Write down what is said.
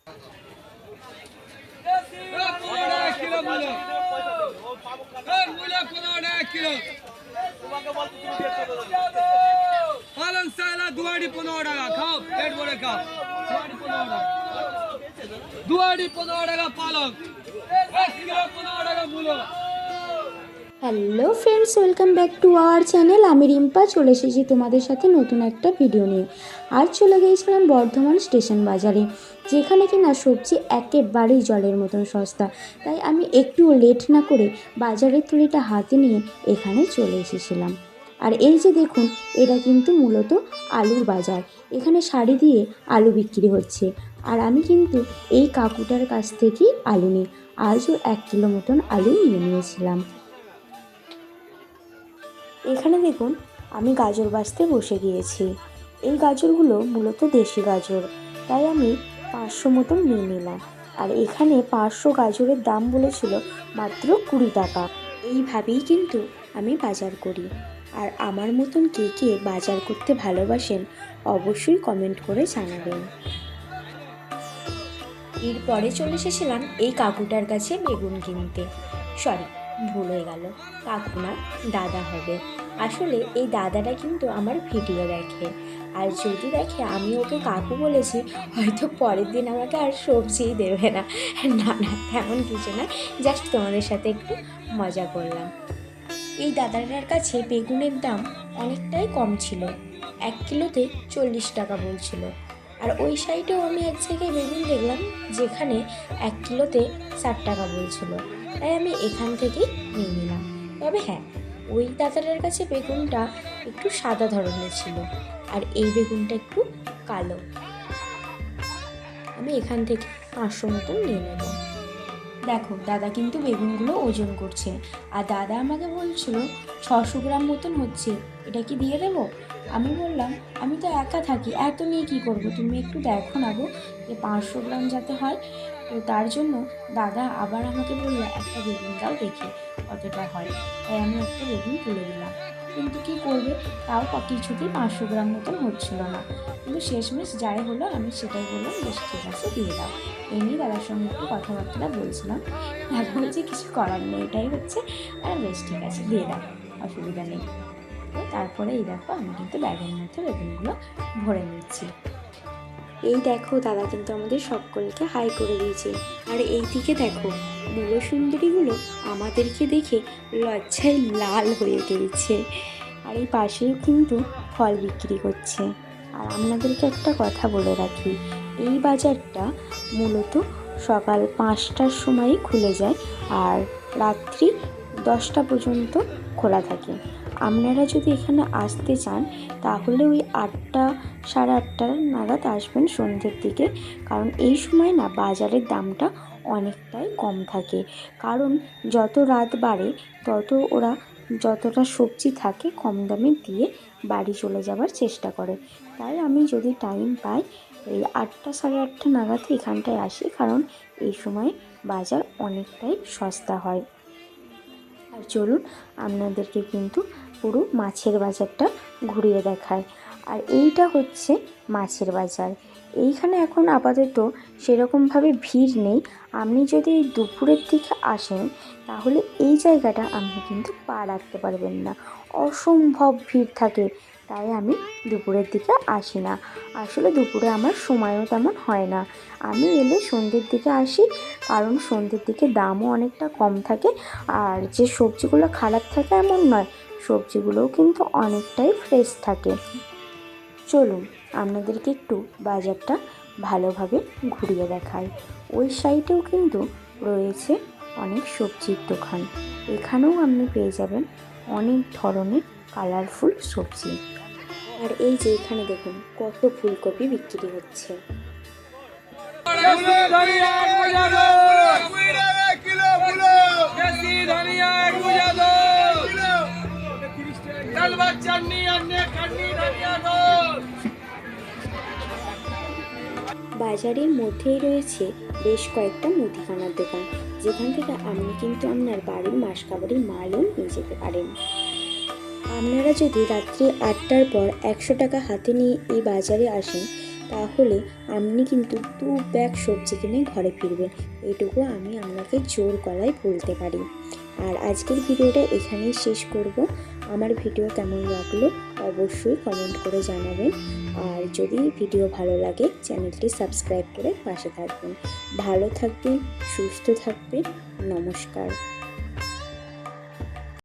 পালং সালা দুয়ারি 15 টাকা, খাও পেট ভরে খাও। দুয়ারি 15 টাকা পালং, 1 কিলো 15 টাকা মূলো। Hello friends, welcome back to our channel. আমি রিম্পা চলে এসেছি তোমাদের সাথে নতুন একটা ভিডিও নিয়ে। আজ চলে গিয়েছিলাম বর্ধমান স্টেশন বাজারে, যেখানে কিনা সবজি একেবারেই জলের মতন সস্তা। তাই আমি একটু লেট না করে বাজারের থলিটা হাতে নিয়ে এখানে চলে এসেছিলাম। আর এই যে দেখুন, এটা কিন্তু মূলত আলুর বাজার। এখানে সারি দিয়ে আলু বিক্রি হচ্ছে। আর আমি কিন্তু এই কাকুটার কাছ থেকেই আলু নিই। আজও 1 কিলো মতন আলু নিয়ে নিয়েছিলাম। এখানে দেখুন, আমি গাজর বাছতে বসে গিয়েছি। এই গাজরগুলো মূলত দেশি গাজর, তাই আমি 500 মতন নিয়ে নিলাম। আর এখানে 500 গাজরের দাম বলেছিল মাত্র 20 টাকা। এইভাবেই কিন্তু আমি বাজার করি। আর আমার মতন কে কে বাজার করতে ভালোবাসেন অবশ্যই কমেন্ট করে জানাবেন। এরপরে চলে এসেছিলাম এই কাকুটার কাছে বেগুন কিনতে। সরি, ভুল হয়ে গেল, কাকু না, দাদা হবে। আসলে এই দাদাটা কিন্তু আমার ভিডিও দেখে, আর যদি দেখে আমি ওকে কাকু বলেছি, হয়তো পরের দিন আমাকে আর সবজিই দেবে না। না না, তেমন কিছু না, জাস্ট তোমাদের সাথে একটু মজা করলাম। এই দাদাটার কাছে বেগুনের দাম অনেকটাই কম ছিল, 1 কিলোতে 40 টাকা বলছিল। আর ওই সাইডেও আমি এক জায়গায় বেগুন দেখলাম যেখানে 1 কিলোতে 60 টাকা বলছিল, তাই আমি এখান থেকেই নিয়ে নিলাম। তবে হ্যাঁ, ওই দাদাটার কাছে বেগুনটা একটু সাদা ধরনের ছিল, আর এই বেগুনটা একটু কালো। আমি এখান থেকে 500 মতন নিয়ে নেব। দেখো, দাদা কিন্তু বেগুনগুলো ওজন করছে, আর দাদা আমাকে বলছিল 600 গ্রাম মতন হচ্ছে, এটা কি দিয়ে দেবো? আমি বললাম আমি তো একা থাকি, এত নিয়ে কী করবো, তুমি একটু দেখো না গো, যে 500 গ্রাম যাতে হয়। তো তার জন্য দাদা আবার আমাকে বললো একটা বেগুন দাও দেখি কতটা হয়। তাই আমি একটা বেগুন তুলে দিলাম, কিন্তু কী করবে, তাও কিছুতেই 500 গ্রাম মতন হচ্ছিল না। কিন্তু শেষমেশ যাই হলো, আমি সেটাই বললাম, বেশ ঠিক আছে দিয়ে দাও। এমনি দাদার সঙ্গে একটু কথাবার্তা বলছিলাম। দাদা বলছে কিছু করার নেই, এটাই হচ্ছে। আর বেশ ঠিক আছে, দিয়ে দাও, অসুবিধা নেই। তো তারপরে এই দেখো, আমি কিন্তু ব্যাগের মধ্যে বেগুনগুলো ভরে নিচ্ছি। এই দেখো, দাদা কিন্তু আমাদের সকলকে হাই করে দিয়েছে। আর এই দিকে দেখো, মূলো সুন্দরীগুলো আমাদেরকে দেখে লজ্জায় লাল হয়ে গিয়েছে। আর এই পাশেও কিন্তু ফল বিক্রি করছে। আর আপনাদেরকে একটা কথা বলে রাখি, এই বাজারটা মূলত সকাল 5টার সময়ই খুলে যায়, আর রাত্রি 10টা পর্যন্ত খোলা থাকে। আপনারা যদি এখানে আসতে চান তাহলে ওই 8টা সাড়ে 8টা নাগাদ আসবেন সন্ধ্যের দিকে, কারণ এই সময় না বাজারের দামটা অনেকটাই কম থাকে। কারণ যত রাত বাড়ে তত ওরা যতটা সবজি থাকে কম দামে দিয়ে বাড়ি চলে যাবার চেষ্টা করে। তাই আমি যদি টাইম পাই এই 8টা সাড়ে 8টা নাগাদ এখানটায় আসি, কারণ এই সময় বাজার অনেকটাই সস্তা হয়। আর চলুন, আপনাদেরকে কিন্তু পুরো মাছের বাজারটা ঘুরিয়ে দেখায়। আর এইটা হচ্ছে মাছের বাজার। এইখানে এখন আপাতত সেরকমভাবে ভিড় নেই। আপনি যদি দুপুরের দিকে আসেন তাহলে এই জায়গাটা আপনি কিন্তু পা রাখতে পারবেন না, অসম্ভব ভিড় থাকে। তাই আমি দুপুরের দিকে আসি না। আসলে দুপুরে আমার সময়ও তেমন হয় না। আমি এলে সন্ধ্যের দিকে আসি, কারণ সন্ধ্যের দিকে দামও অনেকটা কম থাকে। আর যে সবজিগুলো খারাপ থাকে এমন নয়, সবজিগুলোও কিন্তু অনেকটাই ফ্রেশ থাকে। চলুন, আপনাদেরকে একটু বাজারটা ভালোভাবে ঘুরিয়ে দেখাই। ওই সাইডেও কিন্তু রয়েছে অনেক সবজির দোকান। এখানেও আপনি পেয়ে যাবেন অনেক ধরনের কালারফুল সবজি। আর এই যে এখানে দেখুন কত ফুলকপি বিক্রি হচ্ছে। বাজারের মধ্যেই রয়েছে বেশ কয়েকটা মুদিখানার দোকান, যেখান থেকে আপনি কিন্তু আপনার বাড়ির মাসকাবাড়ির মালও নিয়ে যেতে পারেন। আপনারা যদি রাত্রি 8টার পর 100 টাকা হাতে নিয়ে এই বাজারে আসেন তাহলে আপনি কিন্তু 2 ব্যাগ সবজি কিনে ঘরে ফিরবেন, এটুকু আমি আপনাকে জোর গলায় বলতে পারি। আর আজকের ভিডিওটা এখানেই শেষ করব। আমার ভিডিও কেমন লাগলো অবশ্যই কমেন্ট করে জানাবেন। আর যদি ভিডিও ভালো লাগে চ্যানেলটি সাবস্ক্রাইব করে পাশে থাকবেন। ভালো থাকবেন, সুস্থ থাকবেন। নমস্কার।